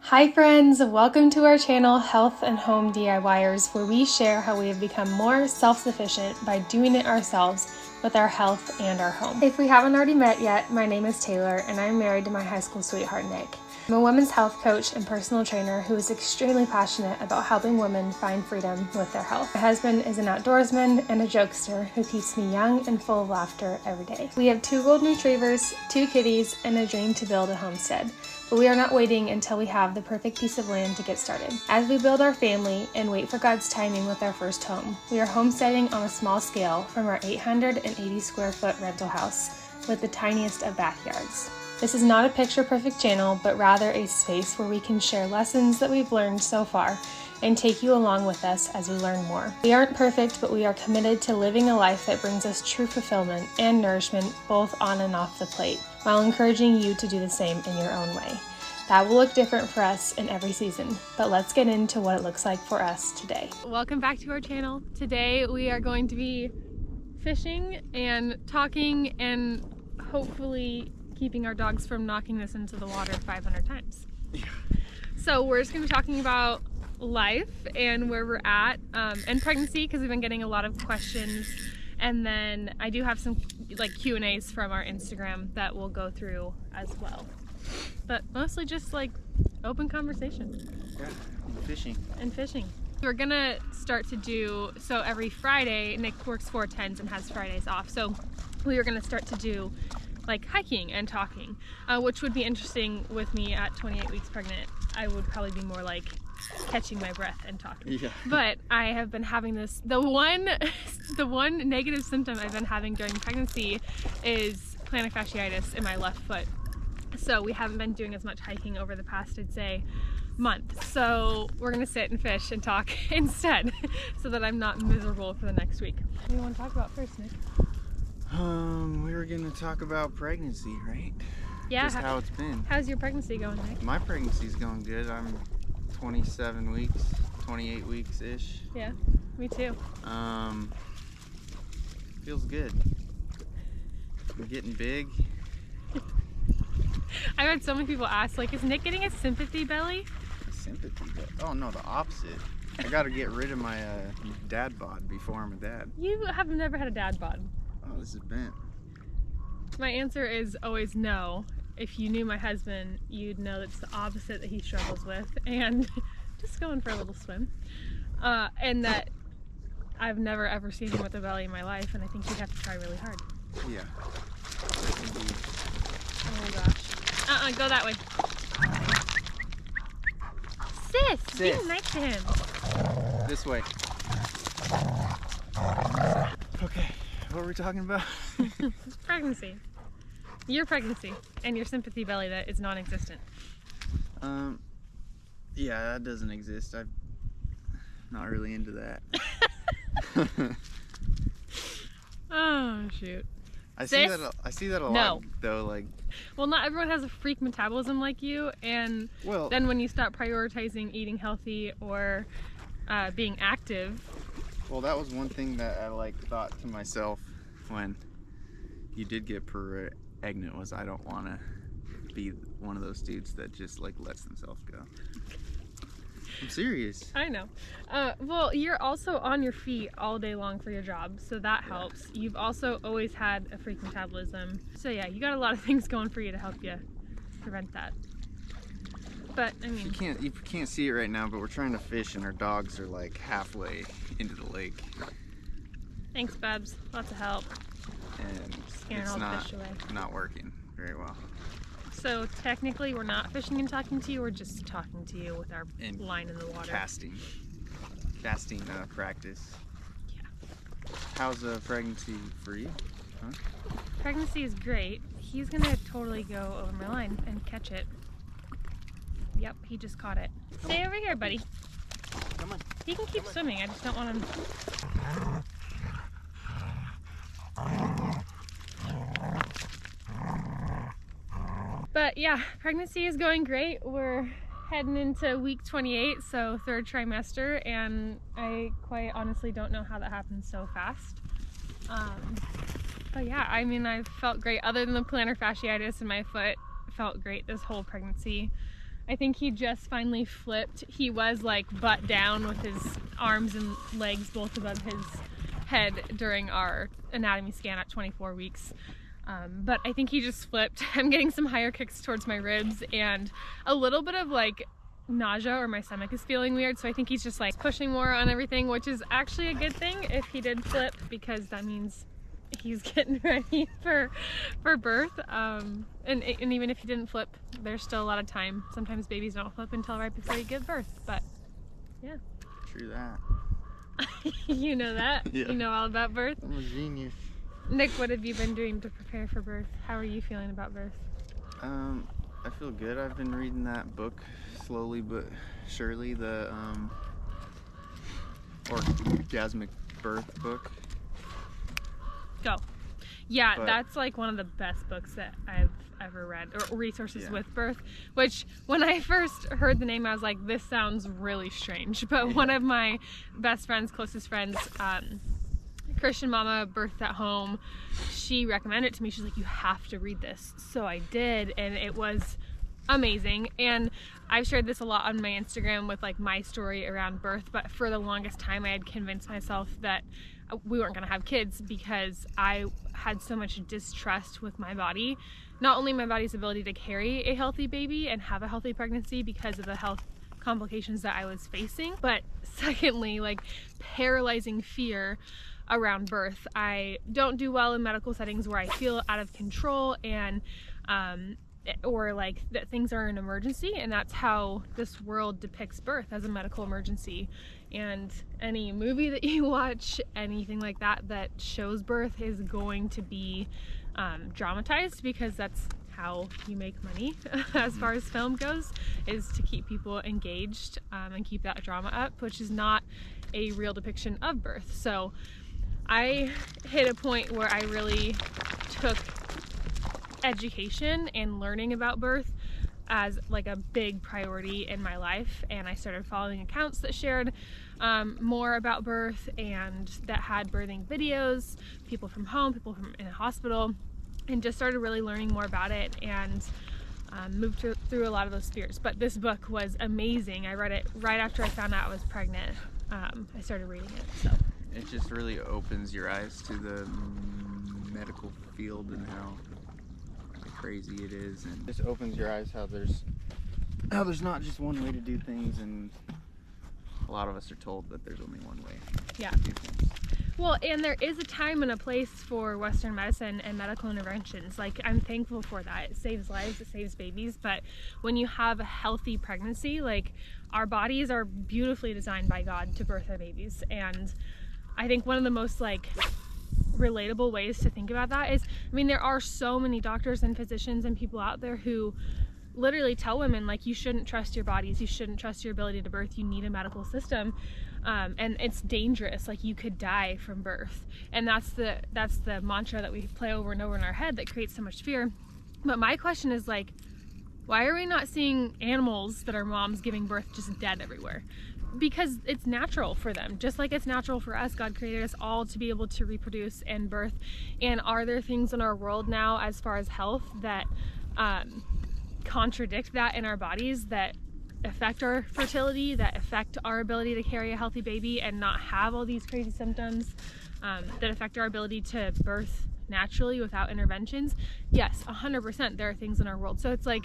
Hi friends, welcome to our channel Health and Home DIYers, where we share how we have become more self-sufficient by doing it ourselves with our health and our home. If we haven't already met yet, my name is Taylor and I'm married to my high school sweetheart Nick. I'm a women's health coach and personal trainer who is extremely passionate about helping women find freedom with their health. My husband is an outdoorsman and a jokester who keeps me young and full of laughter every day. We have 2 golden retrievers, 2 kitties, and a dream to build a homestead. But we are not waiting until we have the perfect piece of land to get started. As we build our family and wait for God's timing with our first home, we are homesteading on a small scale from our 880 square foot rental house with the tiniest of backyards. This is not a picture-perfect channel, but rather a space where we can share lessons that we've learned so far and take you along with us as we learn more. We aren't perfect, but we are committed to living a life that brings us true fulfillment and nourishment both on and off the plate, while encouraging you to do the same in your own way. That will look different for us in every season, but let's get into what it looks like for us today. Welcome back to our channel. Today we are going to be fishing and talking and hopefully keeping our dogs from knocking this into the water 500 times. Yeah. So we're just going to be talking about life and where we're at and pregnancy, because we've been getting a lot of questions, and then I do have some like Q&As from our Instagram that we'll go through as well, but mostly just like open conversation. Yeah, and fishing. We're gonna start to do, so every Friday, Nick works 4/10s and has Fridays off, so we were gonna start to do like hiking and talking, which would be interesting with me at 28 weeks pregnant. I would probably be more like catching my breath and talking. Yeah. But I have been having this, the one negative symptom I've been having during pregnancy is plantar fasciitis in my left foot. So we haven't been doing as much hiking over the past, I'd say, month. So we're gonna sit and fish and talk instead so that I'm not miserable for the next week. What do you want to talk about first, Nick? We were gonna talk about pregnancy, right? Yeah. Just how it's been. How's your pregnancy going, Nick? My pregnancy's going good. I'm 27 weeks, 28 weeks-ish. Yeah, me too. Feels good. I'm getting big. I've had so many people ask, like, is Nick getting a sympathy belly? Sympathy belly? Oh no, the opposite. I gotta get rid of my dad bod before I'm a dad. You have never had a dad bod. Oh, this is bent. My answer is always no. If you knew my husband, you'd know that's the opposite that he struggles with, and just going for a little swim. And that I've never ever seen him with a belly in my life, and I think you'd have to try really hard. Yeah. Indeed. Oh gosh. Go that way. Sis! Be nice to him. This way. Okay, what were we talking about? Pregnancy. Your pregnancy and your sympathy belly that is non-existent. Yeah, that doesn't exist. I'm not really into that. Oh shoot. I see that a lot though, like. Well, not everyone has a freak metabolism like you, and then when you stop prioritizing eating healthy or being active. Well, that was one thing that I like thought to myself when you did get pregnant, was I don't want to be one of those dudes that just like lets themselves go. I'm serious. I know. Well, you're also on your feet all day long for your job, so that helps. You've also always had a freak metabolism. So yeah, you got a lot of things going for you to help you prevent that. But I mean, you can't see it right now, but we're trying to fish and our dogs are like halfway into the lake. Thanks, Babs. Lots of help. And scaring it's all the fish away. Not working very well. So technically we're not fishing and talking to you, we're just talking to you with our line in the water. Casting practice. Yeah. How's pregnancy for you? Huh? Pregnancy is great. He's gonna totally go over my line and catch it. Yep, he just caught it. Stay over here, buddy. Come on. He can keep swimming, I just don't want him. But yeah, pregnancy is going great. We're heading into week 28, so 3rd trimester, and I quite honestly don't know how that happened so fast. But yeah, I mean, I've felt great. Other than the plantar fasciitis in my foot, felt great this whole pregnancy. I think he just finally flipped. He was like butt down with his arms and legs both above his head during our anatomy scan at 24 weeks. But I think he just flipped. I'm getting some higher kicks towards my ribs and a little bit of like nausea, or my stomach is feeling weird. So I think he's just like pushing more on everything, which is actually a good thing if he did flip, because that means he's getting ready for birth. And even if he didn't flip, there's still a lot of time. Sometimes babies don't flip until right before you give birth, but yeah. True that. You know that? Yeah. You know all about birth? I'm a genius. Nick, what have you been doing to prepare for birth? How are you feeling about birth? I feel good. I've been reading that book slowly but surely, the orgasmic birth book. Go. Yeah, But- that's like one of the best books that I've ever read, or resources Yeah. with birth, which when I first heard the name I was like, this sounds really strange, but one of my best friends, closest friends, Christian mama, birthed at home, she recommended it to me. She's like, you have to read this. So I did, and it was amazing. And I've shared this a lot on my Instagram with like my story around birth, but for the longest time I had convinced myself that we weren't going to have kids because I had so much distrust with my body, not only my body's ability to carry a healthy baby and have a healthy pregnancy because of the health complications that I was facing, but secondly, like paralyzing fear around birth. I don't do well in medical settings where I feel out of control and or like that things are an emergency, and that's how this world depicts birth, as a medical emergency. And any movie that you watch, anything like that that shows birth, is going to be dramatized, because that's how you make money as far as film goes, is to keep people engaged and keep that drama up, which is not a real depiction of birth. So I hit a point where I really took education and learning about birth as like a big priority in my life, and I started following accounts that shared more about birth and that had birthing videos, people from home, people from in a hospital, and just started really learning more about it, and moved through a lot of those fears. But this book was amazing. I read it right after I found out I was pregnant. I started reading it, so It just really opens your eyes to the medical field and how crazy it is, and just opens your eyes how there's not just one way to do things, and a lot of us are told that there's only one way yeah. to do things. Well, and there is a time and a place for Western medicine and medical interventions. Like, I'm thankful for that. It saves lives, it saves babies. But when you have a healthy pregnancy, like, our bodies are beautifully designed by God to birth our babies. And I think one of the most like relatable ways to think about that is, I mean, there are so many doctors and physicians and people out there who literally tell women, like, you shouldn't trust your bodies, you shouldn't trust your ability to birth, you need a medical system, and it's dangerous, like you could die from birth. And that's the mantra that we play over and over in our head that creates so much fear. But my question is, like, why are we not seeing animals that are moms giving birth just dead everywhere? Because it's natural for them, just like it's natural for us. God created us all to be able to reproduce and birth. And are there things in our world now as far as health that contradict that in our bodies, that affect our fertility, that affect our ability to carry a healthy baby and not have all these crazy symptoms, that affect our ability to birth naturally without interventions? Yes, 100% there are things in our world. So it's like,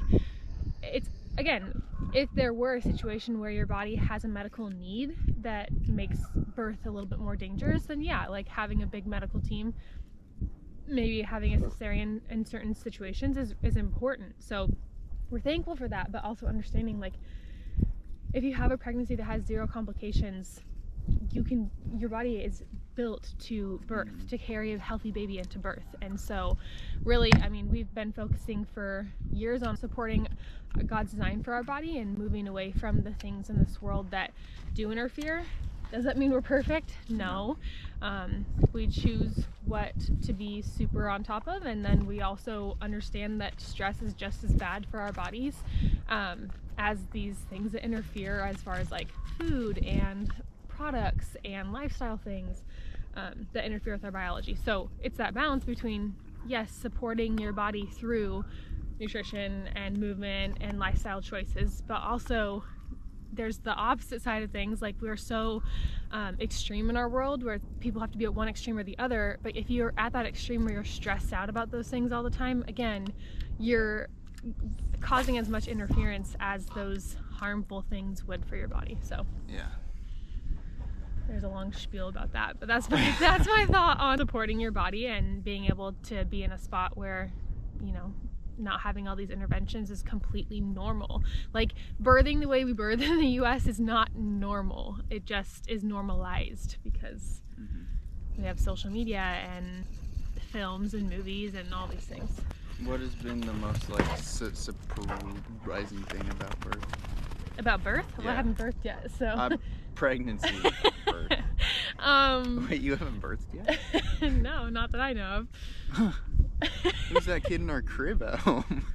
it's, again, if there were a situation where your body has a medical need that makes birth a little bit more dangerous, then yeah, like having a big medical team, maybe having a cesarean in certain situations is important. So we're thankful for that, but also understanding, like, if you have a pregnancy that has 0 complications, your body is built to birth, to carry a healthy baby into birth. And so really, I mean, we've been focusing for years on supporting God's design for our body and moving away from the things in this world that do interfere. Does that mean we're perfect? No. We choose what to be super on top of, and then we also understand that stress is just as bad for our bodies as these things that interfere as far as like food and products and lifestyle things that interfere with our biology. So it's that balance between, yes, supporting your body through nutrition and movement and lifestyle choices, but also there's the opposite side of things. Like, we're so extreme in our world where people have to be at one extreme or the other, but if you're at that extreme where you're stressed out about those things all the time, again, you're causing as much interference as those harmful things would for your body. So yeah, there's a long spiel about that, but that's my thought on supporting your body and being able to be in a spot where, you know, not having all these interventions is completely normal. Like, birthing the way we birth in the US is not normal. It just is normalized because we have social media and films and movies and all these things. What has been the most like surprising thing about birth? About birth? Yeah. Well, I haven't birthed yet, so. Pregnancy. Birth. Wait, you haven't birthed yet? No, not that I know of. Who's that kid in our crib at home?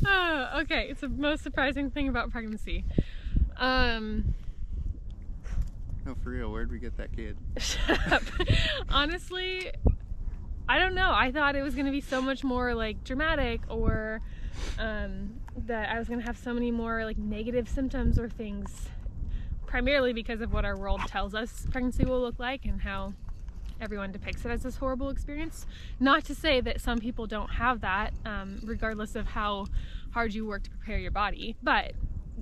Oh, okay. It's the most surprising thing about pregnancy. No, for real, where'd we get that kid? Shut up. Honestly, I don't know. I thought it was going to be so much more like dramatic, or that I was going to have so many more like negative symptoms or things, primarily because of what our world tells us pregnancy will look like and how everyone depicts it as this horrible experience. Not to say that some people don't have that, regardless of how hard you work to prepare your body, but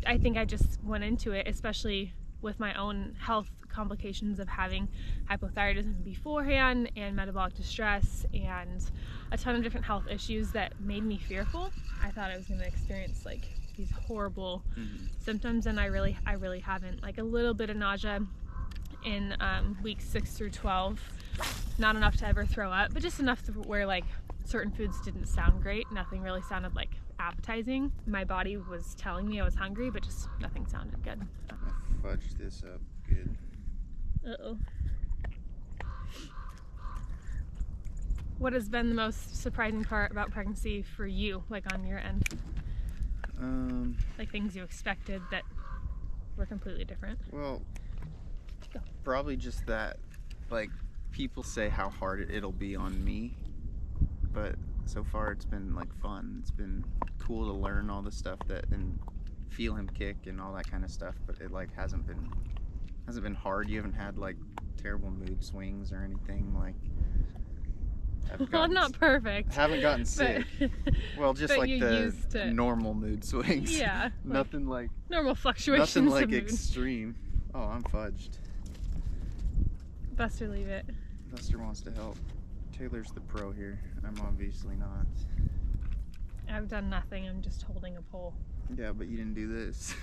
I think I just went into it, especially with my own health complications of having hypothyroidism beforehand and metabolic distress and a ton of different health issues that made me fearful. I thought I was going to experience like these horrible symptoms, and I really haven't. Like a little bit of nausea in weeks 6 through 12, not enough to ever throw up, but just enough to where like certain foods didn't sound great. Nothing really sounded like appetizing. My body was telling me I was hungry, but just nothing sounded good. I fudged this up good. Uh-oh. What has been the most surprising part about pregnancy for you, like on your end? Like things you expected that were completely different? Well, probably just that, like, people say how hard it'll be on me, but so far it's been like fun. It's been cool to learn all the stuff that and feel him kick and all that kind of stuff, but it like hasn't been hard. You haven't had like terrible mood swings or anything like. Well, not perfect. Haven't gotten sick. Well, just like the normal mood swings. Yeah. Nothing like normal fluctuations. Nothing like of mood. extreme. Oh, I'm fudged. Buster, leave it. Buster wants to help. Taylor's the pro here. I'm obviously not. I've done nothing. I'm just holding a pole. Yeah, but you didn't do this.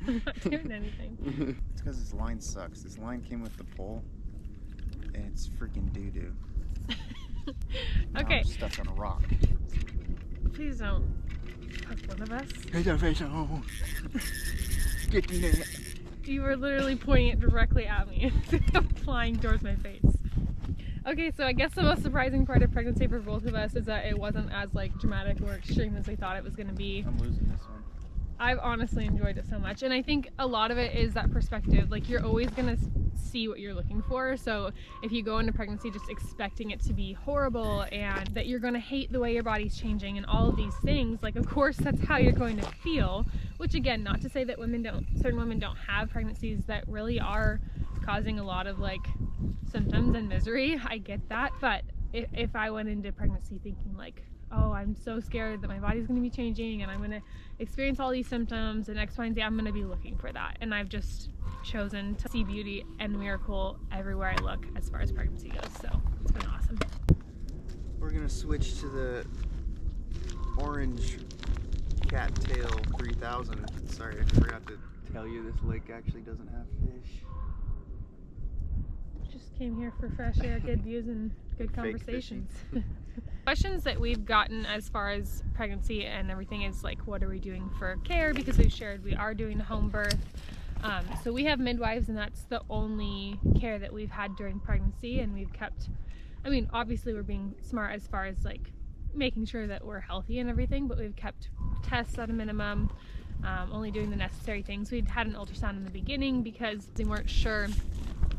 I'm not doing anything. It's because this line sucks. This line came with the pole, and it's freaking doo-doo. Okay. I'm stuck on a rock. Please don't poke one of us. Get in there. You were literally pointing it directly at me, flying towards my face. Okay, so I guess the most surprising part of pregnancy for both of us is that it wasn't as like dramatic or extreme as we thought it was going to be. I'm losing this one. I've honestly enjoyed it so much, and I think a lot of it is that perspective. Like, you're always going to see what you're looking for, so if you go into pregnancy just expecting it to be horrible and that you're going to hate the way your body's changing and all of these things, like, of course that's how you're going to feel. Which, again, not to say that certain women don't have pregnancies that really are causing a lot of like symptoms and misery. I get that, but if I went into pregnancy thinking like, oh, I'm so scared that my body's going to be changing and I'm going to experience all these symptoms and X, Y, and Z, I'm going to be looking for that. And I've just chosen to see beauty and miracle everywhere I look as far as pregnancy goes. So it's been awesome. We're going to switch to the orange cattail 3000. Sorry, I forgot to tell you this lake actually doesn't have fish. Just came here for fresh air, good views, and good conversations. Questions that we've gotten as far as pregnancy and everything is like, what are we doing for care? Because we've shared we are doing a home birth. So we have midwives, and that's the only care that we've had during pregnancy, and we've kept, I mean, obviously we're being smart as far as like making sure that we're healthy and everything, but we've kept tests at a minimum, only doing the necessary things. We'd had an ultrasound in the beginning because we weren't sure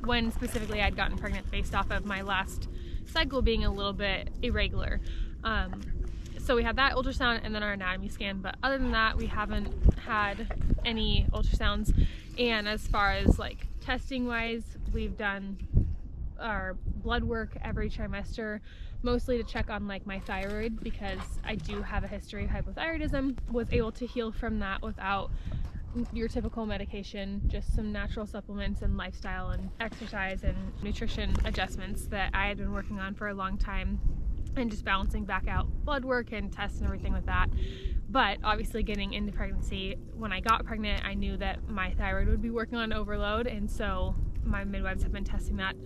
when specifically I'd gotten pregnant based off of my last cycle being a little bit irregular. So we had that ultrasound and then our anatomy scan, but other than that, we haven't had any ultrasounds. And as far as like testing wise, we've done our blood work every trimester, mostly to check on like my thyroid, because I do have a history of hypothyroidism. Was able to heal from that without your typical medication, just some natural supplements and lifestyle and exercise and nutrition adjustments that I had been working on for a long time, and just balancing back out blood work and tests and everything with that. But obviously getting into pregnancy, when I got pregnant, I knew that my thyroid would be working on overload, and so my midwives have been testing that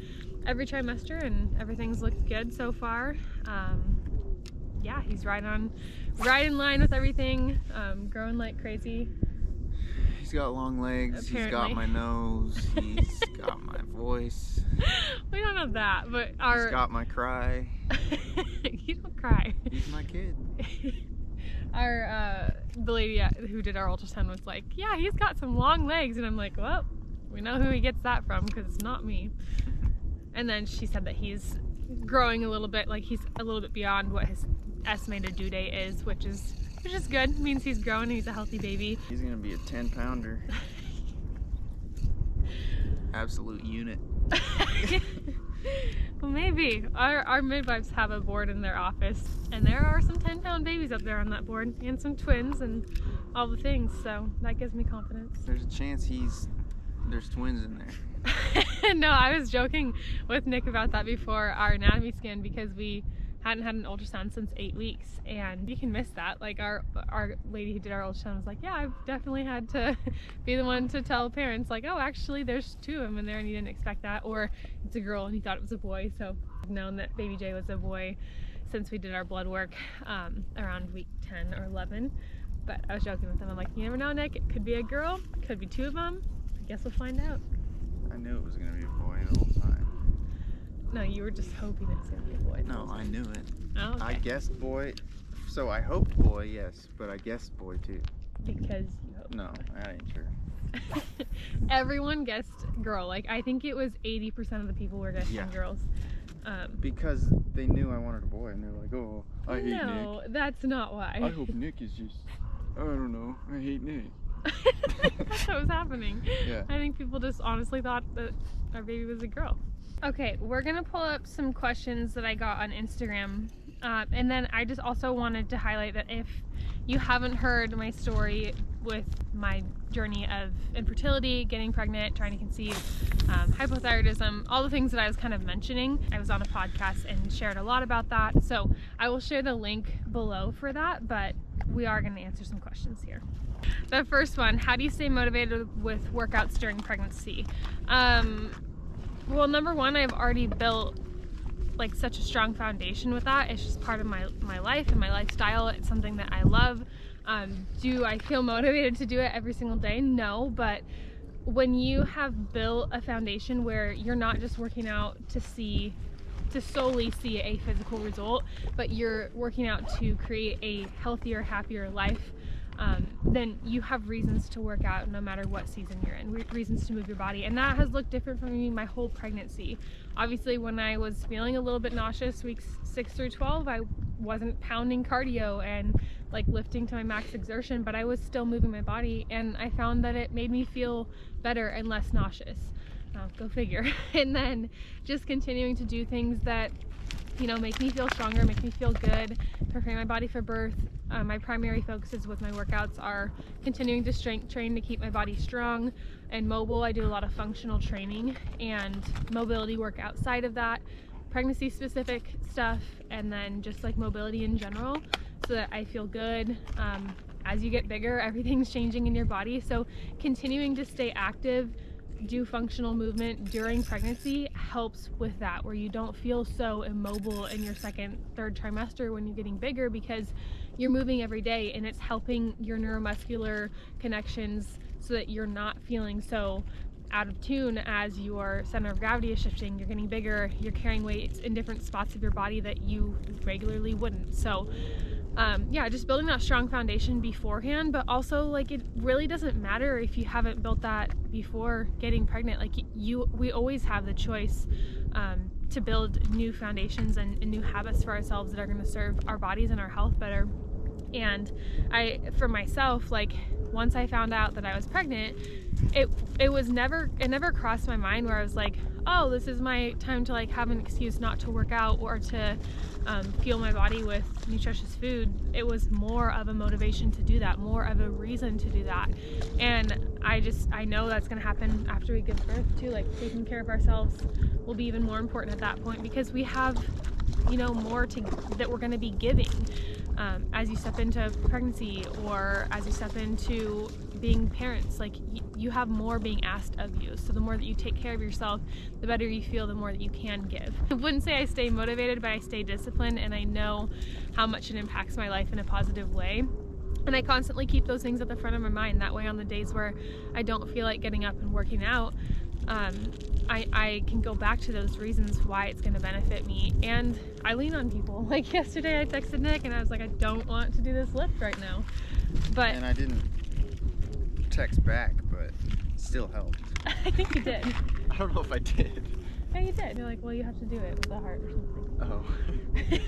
every trimester and everything's looked good so far. Yeah, he's right in line with everything, growing like crazy. He's got long legs, Apparently. He's got my nose, he's got my voice. We don't have that, but He's got my cry. You don't cry. He's my kid. The lady who did our ultrasound was like, yeah, he's got some long legs, and I'm like, well, we know who he gets that from, because it's not me. And then she said that he's growing a little bit, like he's a little bit beyond what his estimated due date is, which is good. It means he's growing and he's a healthy baby. He's gonna be a 10-pounder. Absolute unit. Well, maybe. Our midwives have a board in their office, and there are some 10-pound babies up there on that board, and some twins and all the things, so that gives me confidence. There's a chance there's twins in there. No, I was joking with Nick about that before our anatomy scan, because we hadn't had an ultrasound since 8 weeks, and you can miss that. Like our lady who did our ultrasound was like, yeah, I've definitely had to be the one to tell parents, like, oh, actually there's 2 of them in there and you didn't expect that, or it's a girl and you thought it was a boy. So I've known that baby Jay was a boy since we did our blood work around week 10 or 11. But I was joking with him, I'm like, you never know, Nick, it could be a girl, could be 2 of them. I guess we'll find out. I knew it was gonna be a boy the whole time. No, you were just hoping it was going to be a boy. No, I knew it. Oh, okay. I guessed boy, so I hoped boy, yes, but I guessed boy too. Because you hoped. No, I ain't sure. Everyone guessed girl. Like, I think it was 80% of the people were guessing girls. Because they knew I wanted a boy, and they're like, oh, I hate Nick. No, that's not why. I hope Nick is just, I don't know, I hate Nick. That's what was happening. Yeah. I think people just honestly thought that our baby was a girl. Okay, we're gonna pull up some questions that I got on Instagram, and then I just also wanted to highlight that if you haven't heard my story with my journey of infertility, getting pregnant, trying to conceive, hypothyroidism, all the things that I was kind of mentioning, I was on a podcast and shared a lot about that, so I will share the link below for that, but we are going to answer some questions here. The first one, how do you stay motivated with workouts during pregnancy? Well, number one, I've already built like such a strong foundation with that. It's just part of my life and my lifestyle. It's something that I love. Do I feel motivated to do it every single day? No, but when you have built a foundation where you're not just working out to solely see a physical result, but you're working out to create a healthier, happier life, then you have reasons to work out no matter what season you're in, reasons to move your body. And that has looked different for me my whole pregnancy. Obviously, when I was feeling a little bit nauseous weeks 6 through 12, I wasn't pounding cardio and like lifting to my max exertion, but I was still moving my body, and I found that it made me feel better and less nauseous. Go figure. And then just continuing to do things that, you know, make me feel stronger, make me feel good, prepare my body for birth. My primary focuses with my workouts are continuing to strength train to keep my body strong and mobile. I do a lot of functional training and mobility work outside of that, pregnancy specific stuff, and then just like mobility in general, so that I feel good. As you get bigger, everything's changing in your body, so continuing to stay active, do functional movement during pregnancy helps with that, where you don't feel so immobile in your second, third trimester when you're getting bigger, because you're moving every day and it's helping your neuromuscular connections so that you're not feeling so out of tune as your center of gravity is shifting. You're getting bigger, you're carrying weights in different spots of your body that you regularly wouldn't. So yeah, just building that strong foundation beforehand, but also like it really doesn't matter if you haven't built that before getting pregnant. Like we always have the choice to build new foundations and new habits for ourselves that are going to serve our bodies and our health better. And for myself, like once I found out that I was pregnant, it never crossed my mind where I was like, oh, this is my time to like have an excuse not to work out or to fuel my body with nutritious food. It was more of a motivation to do that, more of a reason to do that. And I know that's going to happen after we give birth too. Like taking care of ourselves will be even more important at that point, because we have, you know, more that we're going to be giving as you step into pregnancy or as you step into being parents. Like you have more being asked of you. So the more that you take care of yourself, the better you feel, the more that you can give. I wouldn't say I stay motivated, but I stay disciplined, and I know how much it impacts my life in a positive way. And I constantly keep those things at the front of my mind. That way on the days where I don't feel like getting up and working out, I can go back to those reasons why it's going to benefit me. And I lean on people. Like yesterday I texted Nick and I was like, I don't want to do this lift right now. And I didn't text back, but it still helped. I think you did. I don't know if I did. Yeah, you did. You're like, well, you have to do it with a heart or something. Oh.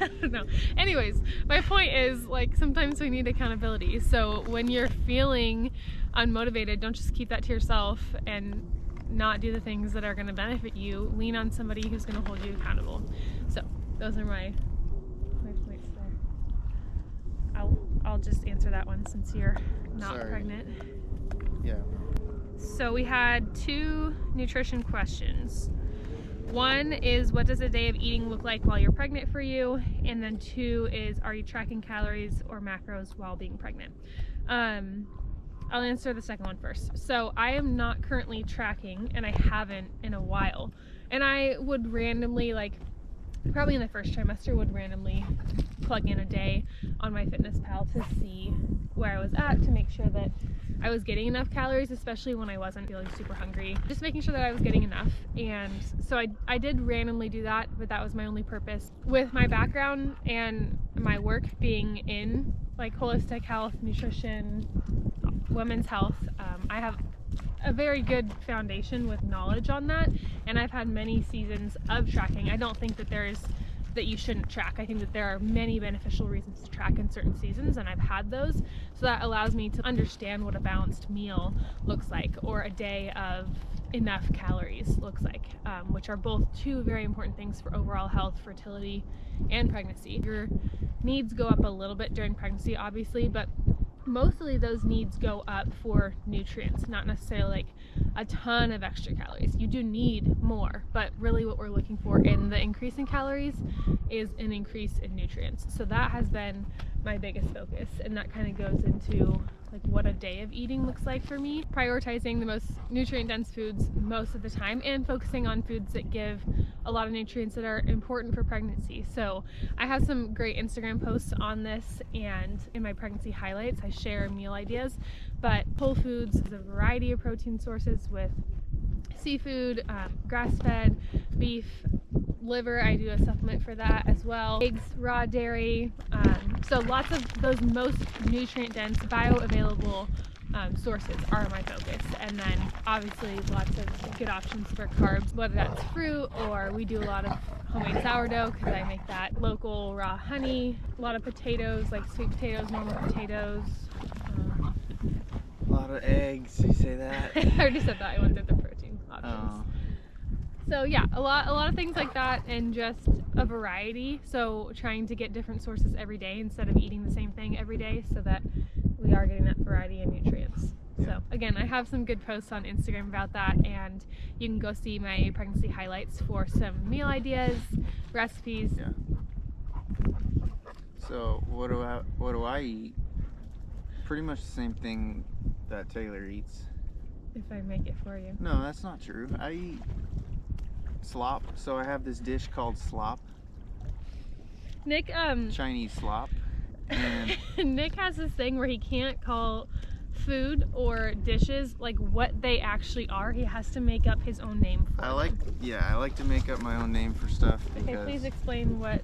I don't know. Anyways, my point is, like, sometimes we need accountability. So when you're feeling unmotivated, don't just keep that to yourself and not do the things that are going to benefit you. Lean on somebody who's going to hold you accountable. So those are my points there. I'll just answer that one since you're not pregnant. Yeah. So we had 2 nutrition questions. One is, what does a day of eating look like while you're pregnant for you? And then 2 is, are you tracking calories or macros while being pregnant? I'll answer the second one first. So I am not currently tracking, and I haven't in a while. And I would randomly, like probably in the first trimester, would randomly plug in a day on MyFitnessPal to see where I was at, to make sure that I was getting enough calories, especially when I wasn't feeling super hungry. Just making sure that I was getting enough. And so I did randomly do that, but that was my only purpose. With my background and my work being in like holistic health, nutrition, women's health, I have a very good foundation with knowledge on that, and I've had many seasons of tracking. I don't think that that you shouldn't track. I think that there are many beneficial reasons to track in certain seasons, and I've had those, so that allows me to understand what a balanced meal looks like, or a day of enough calories looks like, which are both 2 very important things for overall health, fertility, and pregnancy. Your needs go up a little bit during pregnancy, obviously, but mostly those needs go up for nutrients, not necessarily like a ton of extra calories. You do need more, but really what we're looking for in the increase in calories is an increase in nutrients. So that has been my biggest focus, and that kind of goes into like what a day of eating looks like for me. Prioritizing the most nutrient dense foods most of the time, and focusing on foods that give a lot of nutrients that are important for pregnancy. So I have some great Instagram posts on this, and in my pregnancy highlights I share meal ideas. But Whole Foods is a variety of protein sources with seafood, grass-fed beef, liver. I do a supplement for that as well. Eggs, raw dairy. So lots of those most nutrient-dense, bioavailable sources are my focus. And then obviously lots of good options for carbs, whether that's fruit, or we do a lot of homemade sourdough because I make that, local raw honey, a lot of potatoes, like sweet potatoes, normal potatoes. A lot of eggs, you say that? I already said that. I went through the protein options. So yeah, a lot of things like that, and just a variety. So trying to get different sources every day instead of eating the same thing every day, so that we are getting that variety and nutrients. Yeah. So again, I have some good posts on Instagram about that, and you can go see my pregnancy highlights for some meal ideas, recipes. Yeah. So what do I eat? Pretty much the same thing that Taylor eats. If I make it for you. No, that's not true. I eat slop. So I have this dish called slop. Nick, Chinese slop. And Nick has this thing where he can't call food or dishes like what they actually are. He has to make up his own name for them. I like to make up my own name for stuff. Okay, please explain what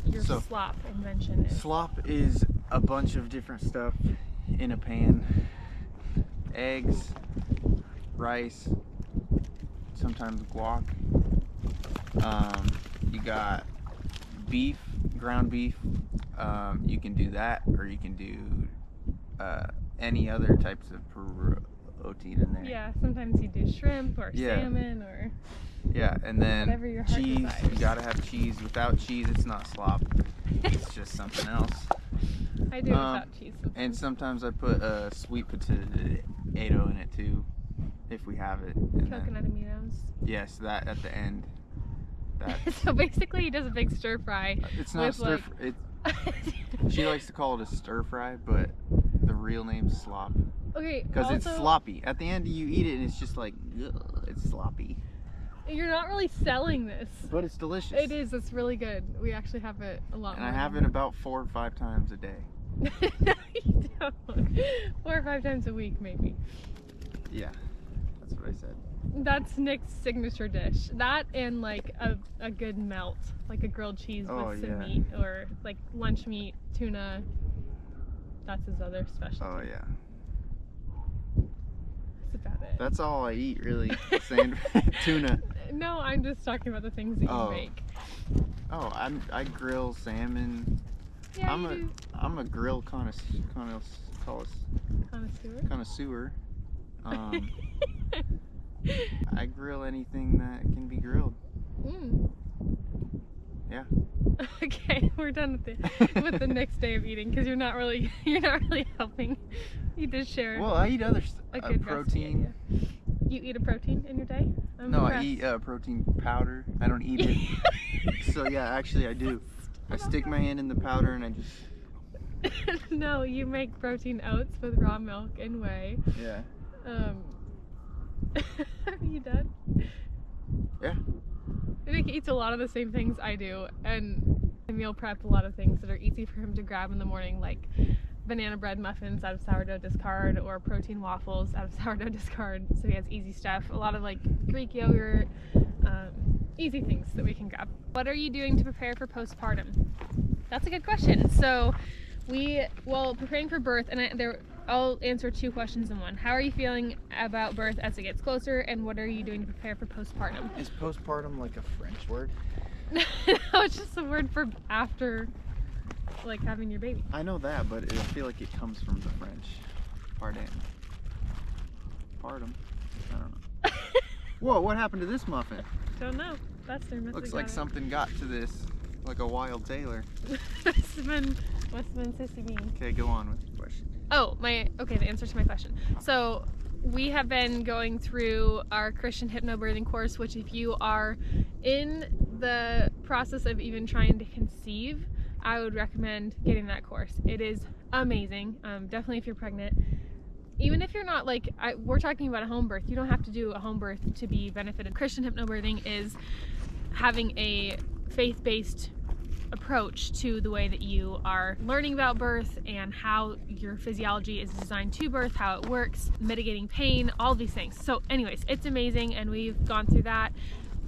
your slop invention is. Slop is a bunch of different stuff in a pan. Eggs, rice, sometimes guac. You got beef, ground beef. You can do that, or you can do any other types of protein in there. Yeah, sometimes you do shrimp or salmon or and then whatever your heart cheese. desires. You gotta have cheese. Without cheese, it's not slop. It's just something else. I do without cheese. And sometimes I put a sweet potato in it too, if we have it. And Coconut aminos. yes, that at the end. That. So basically, he does a big stir fry. It's not a stir fry. She likes to call it a stir fry, but the real name's slop. Okay. Because it's sloppy. At the end, you eat it and it's just like, ugh, it's sloppy. You're not really selling this. But it's delicious. It is. It's really good. We actually have it a lot. And I have it about 4 or 5 times a day. No, you don't. 4 or 5 times a week, maybe. Yeah, that's what I said. That's Nick's signature dish. That and like a good melt, like a grilled cheese with some meat, or like lunch meat, tuna. That's his other specialty. Oh yeah. That's about it. That's all I eat, really. Tuna. No, I'm just talking about the things that you make. Oh, I grill salmon. Yeah, I'm a grill connoisseur. I grill anything that can be grilled. Yeah. Okay, we're done with the next day of eating, because you're not really helping. You just share. Well, I eat other protein. You eat a protein in your day? No, I eat protein powder. I don't eat it. So yeah, actually I do. I stick my hand in the powder and I just. No, you make protein oats with raw milk and whey. Yeah. Are you done? Yeah. Nick eats a lot of the same things I do, and I meal prep a lot of things that are easy for him to grab in the morning, like banana bread muffins out of sourdough discard, or protein waffles out of sourdough discard. So he has easy stuff. A lot of like Greek yogurt, easy things that we can grab. What are you doing to prepare for postpartum? That's a good question. So preparing for birth, and I'll answer 2 questions in one. How are you feeling about birth as it gets closer, and what are you doing to prepare for postpartum? Is postpartum like a French word? No, it's just a word for after, like, having your baby. I know that, but I feel like it comes from the French. Partum. I don't know. Whoa, what happened to this muffin? Don't know. That's their message. Looks like something got to this, like a wild tailor. Must have been Sissy Bean. Okay, go on with your question. The answer to my question. So we have been going through our Christian hypnobirthing course, which if you are in the process of even trying to conceive, I would recommend getting that course. It is amazing. Definitely if you're pregnant. Even if you're not, we're talking about a home birth. You don't have to do a home birth to be benefited. Christian hypnobirthing is having a faith-based approach to the way that you are learning about birth and how your physiology is designed to birth, how it works, mitigating pain, all these things. So anyways, it's amazing, and we've gone through that.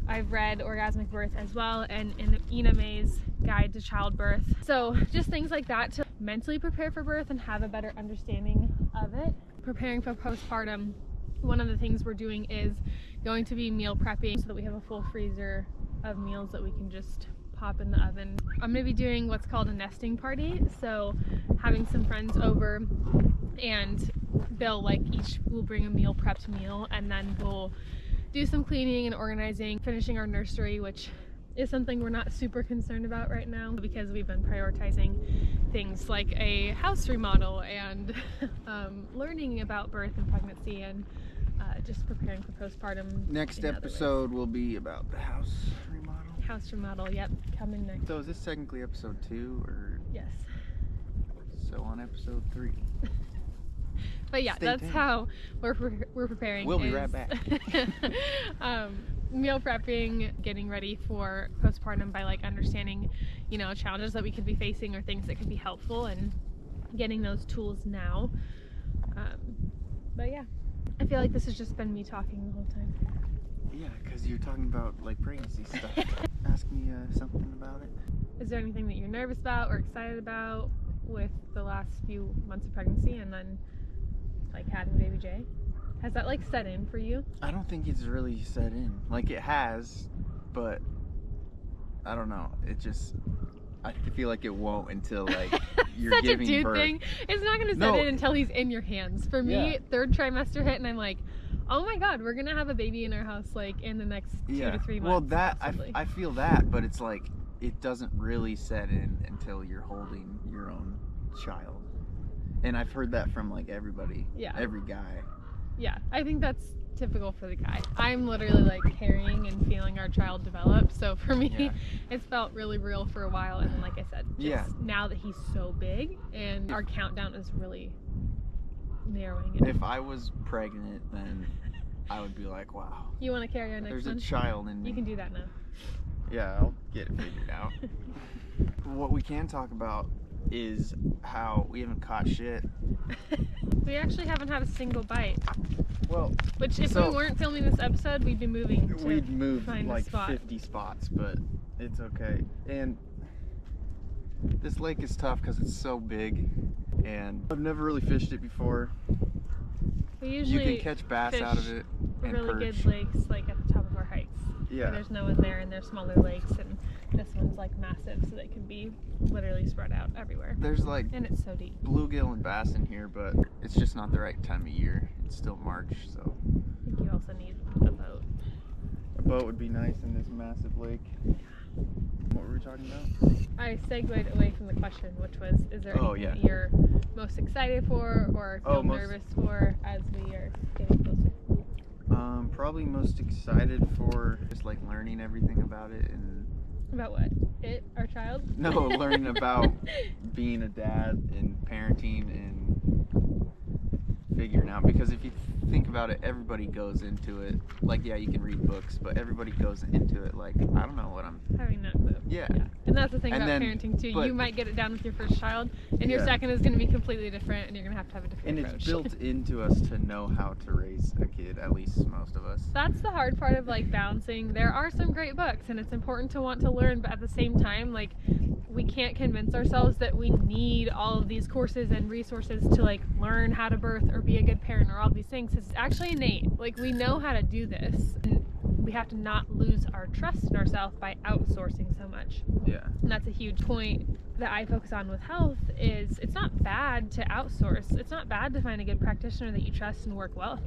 I've read Orgasmic Birth as well, and in Ina May's Guide to Childbirth. So just things like that to mentally prepare for birth and have a better understanding of it. Preparing for postpartum, one of the things we're doing is going to be meal prepping so that we have a full freezer of meals that we can just pop in the oven. I'm going to be doing what's called a nesting party, so having some friends over, and they'll each will bring a meal prepped meal, and then we'll do some cleaning and organizing, finishing our nursery, which is something we're not super concerned about right now because we've been prioritizing things like a house remodel and learning about birth and pregnancy, and just preparing for postpartum. Next episode will be about the house remodel. House remodel, yep, coming next. So is this technically episode 2 or? Yes. So on episode 3. But yeah, that's how we're preparing. We'll be right back. Meal prepping, getting ready for postpartum by understanding, challenges that we could be facing or things that could be helpful, and getting those tools now. But yeah, I feel like this has just been me talking the whole time. Yeah, because you're talking about pregnancy stuff. Ask me something about it. Is there anything that you're nervous about or excited about? with the last few months of pregnancy and then like having baby Jay? Has that like set in for you? I don't think it's really set in. Like it has, but I don't know. It just, I feel like it won't until like you're Such giving a dude birth. thing. It's not gonna set in until he's in your hands. For me, third trimester hit and I'm like, oh my god, we're gonna have a baby in our house like in the next 2 to 3 months. Well, that possibly. I feel that, but it's like it doesn't really set in until you're holding your own child. And I've heard that from like everybody. Yeah. Every guy. Yeah, I think that's typical for the guy. I'm literally like carrying and feeling our child develop. So for me, it's felt really real for a while. And then, like I said, just now that he's so big and our countdown is really narrowing it. If I was pregnant, then I would be like, wow. You want to carry our next one? There's a child in me. You can do that now. Yeah, I'll get it figured out. What we can talk about is how we haven't caught shit. We actually haven't had a single bite. Well, which if we weren't filming this episode, we'd be moving to we'd move find like a spot. 50 spots, but it's okay. And this lake is tough because it's so big, and I've never really fished it before. We usually you can catch bass out of it and really perch. good lakes like at the top of our hikes. Yeah. There's no one there and they're smaller lakes, and this one's like massive, so they can be literally spread out everywhere. There's like and it's so deep. Bluegill and bass in here, but it's just not the right time of year. It's still March, so. I think you also need a boat. A boat would be nice in this massive lake. What were we talking about? I segued away from the question, which was, is there anything that you're most excited for or feel nervous for as we are getting closer? Probably most excited for just like learning everything about it and. About what? Our child? No, learning about being a dad and parenting and figuring out, because if you think about it, everybody goes into it like, yeah, you can read books, but everybody goes into it like, I don't know what I'm having no clue. Yeah. And that's the thing about parenting too. You might get it down with your first child, and your second is going to be completely different, and you're going to have a different approach. And it's built into us to know how to raise a kid, at least most of us. That's the hard part of like balancing. There are some great books, and it's important to want to learn, but at the same time, like, we can't convince ourselves that we need all of these courses and resources to like learn how to birth or be a good parent or all these things. It's actually innate. Like, we know how to do this, and we have to not lose our trust in ourselves by outsourcing so much. Yeah. And that's a huge point that I focus on with health. Is it's not bad to outsource. It's not bad to find a good practitioner that you trust and work well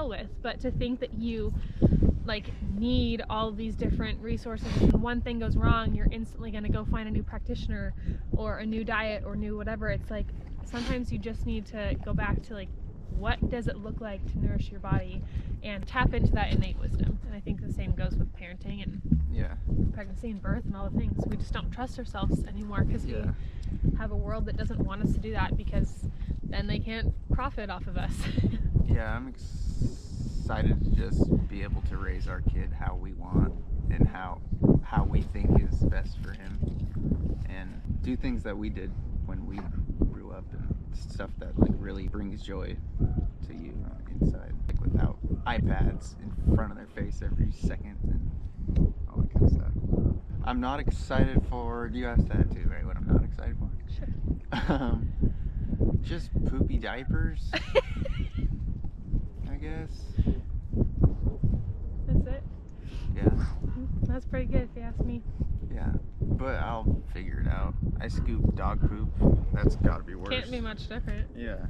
with, but to think that you like need all of these different resources, and when one thing goes wrong, you're instantly going to go find a new practitioner or a new diet or new whatever. It's like sometimes you just need to go back to like, what does it look like to nourish your body and tap into that innate wisdom. And I think the same goes with parenting and pregnancy and birth and all the things. We just don't trust ourselves anymore because we have a world that doesn't want us to do that, because then they can't profit off of us. Yeah, I'm excited to just be able to raise our kid how we want and how we think is best for him, and do things that we did when we grew up, and stuff that like really brings joy to you inside, like without iPads in front of their face every second and all that kind of stuff. I'm not excited for, you asked that too, right? What I'm not excited for? Sure. Just poopy diapers, I guess. That's it? Yeah. That's pretty good if you ask me. Yeah, but I'll figure it out. I scoop dog poop. That's gotta be worse. Can't be much different. Yeah.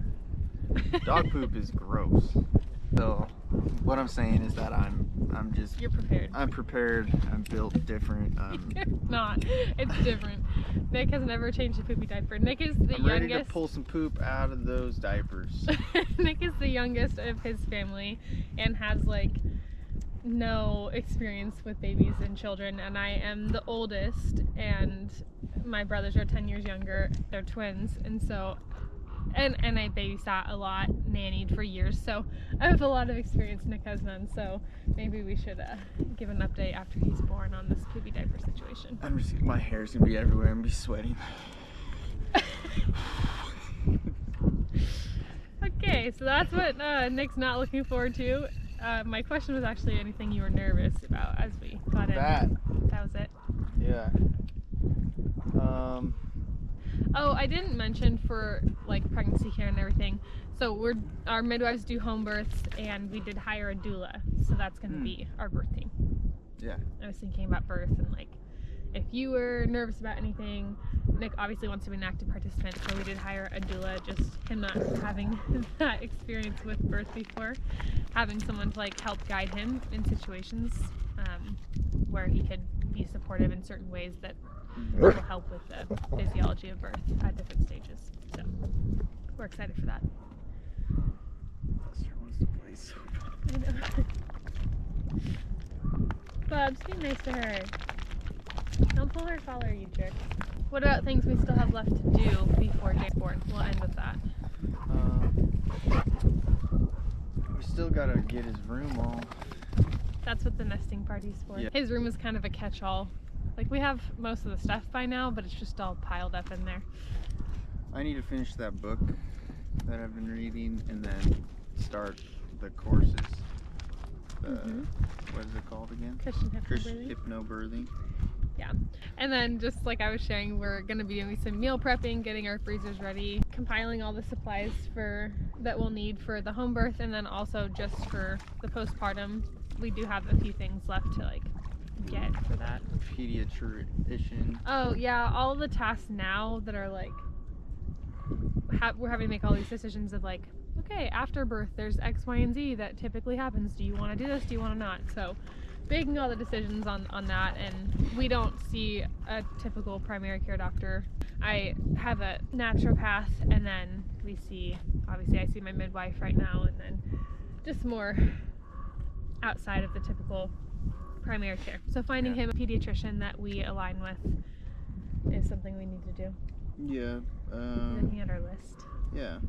Dog poop is gross. So what I'm saying is that I'm just. You're prepared. I'm prepared. I'm built different. You're not. It's different. Nick has never changed a poopy diaper. Nick is the I'm youngest. ready to pull some poop out of those diapers. Nick is the youngest of his family and has like no experience with babies and children, and I am the oldest, and my brothers are 10 years younger. They're twins, and so and I babysat a lot, nannied for years, so I have a lot of experience. Nick has none, so maybe we should give an update after he's born on this poopy diaper situation. My hair's gonna be everywhere. I'm gonna be sweating. Okay, so that's what Nick's not looking forward to. My question was actually anything you were nervous about as we got in. That was it. Yeah. Oh, I didn't mention for like pregnancy care and everything. So our midwives do home births, and we did hire a doula. So that's going to be our birth team. Yeah. I was thinking about birth and like if you were nervous about anything. Nick obviously wants to be an active participant, so we did hire a doula. Just him not having that experience with birth before, having someone to like help guide him in situations where he could be supportive in certain ways that will help with the physiology of birth at different stages. So we're excited for that. Buster wants to play so bad. I know. Bubs, be nice to her. Don't pull her collar, you jerk. What about things we still have left to do before Jake's born? We'll end with that. We still gotta get his room all. That's what the nesting party's for. Yeah. His room is kind of a catch-all. Like, we have most of the stuff by now, but it's just all piled up in there. I need to finish that book that I've been reading and then start the courses. What is it called again? Christian Hypnobirthing. Yeah. And then just like I was sharing, we're going to be doing some meal prepping, getting our freezers ready, compiling all the supplies that we'll need for the home birth, and then also just for the postpartum. We do have a few things left to like get for that. Pediatrician. Oh yeah, all the tasks now that are like we're having to make all these decisions of like, okay, after birth there's X, Y, and Z that typically happens. Do you want to do this? Do you want to not? So making all the decisions on that, and we don't see a typical primary care doctor. I have a naturopath, and then obviously I see my midwife right now, and then just more outside of the typical primary care. So finding him a pediatrician that we align with is something we need to do. Yeah. Looking at our list. Yeah.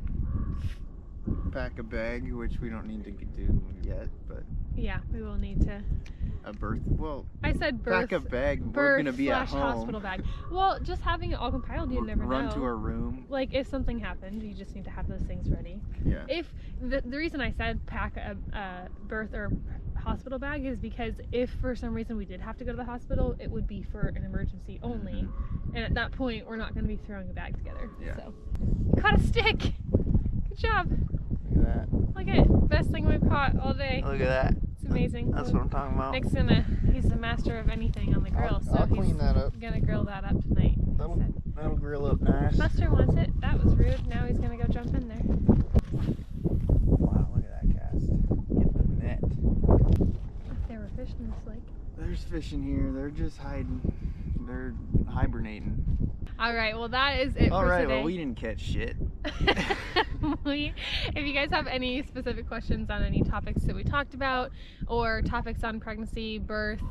Pack a bag, which we don't need to do yet, but yeah, we will need to. A birth? Well, I said birth. Pack a bag. We're gonna be at home. Hospital bag. Well, just having it all compiled, you never know. Run to our room. Like if something happened, you just need to have those things ready. Yeah. If the reason I said pack a birth or hospital bag is because if for some reason we did have to go to the hospital, it would be for an emergency only, and at that point we're not going to be throwing a bag together. Yeah. So, caught a stick. Good job. Look at that. Look at it. Best thing we've caught all day. Look at that. It's amazing. That's what I'm talking about. Nick's he's the master of anything on the grill, I'll so clean that up. gonna grill that up tonight. That'll grill up nice. Buster wants it. That was rude. Now he's gonna go jump in there. Wow, look at that cast. Get the net. If there were fish in this lake. There's fish in here. They're just hiding. They're hibernating. Alright, well that is it for Alright, today. well we didn't catch shit. If you guys have any specific questions on any topics that we talked about, or topics on pregnancy, birth,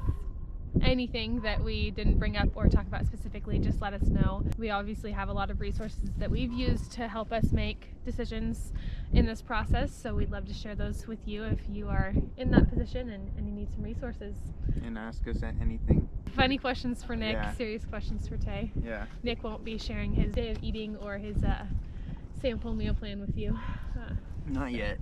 anything that we didn't bring up or talk about specifically, just let us know. We obviously have a lot of resources that we've used to help us make decisions in this process, so we'd love to share those with you if you are in that position and you need some resources. And ask us anything. Funny questions for Nick, Yeah. serious questions for Tay. Yeah. Nick won't be sharing his day of eating or his sample meal plan with you. Not yet.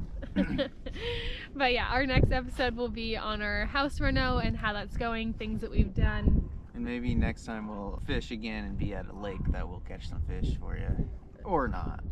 But yeah, our next episode will be on our house reno and how that's going, things that we've done. And maybe next time we'll fish again and be at a lake that will catch some fish for you. Or not.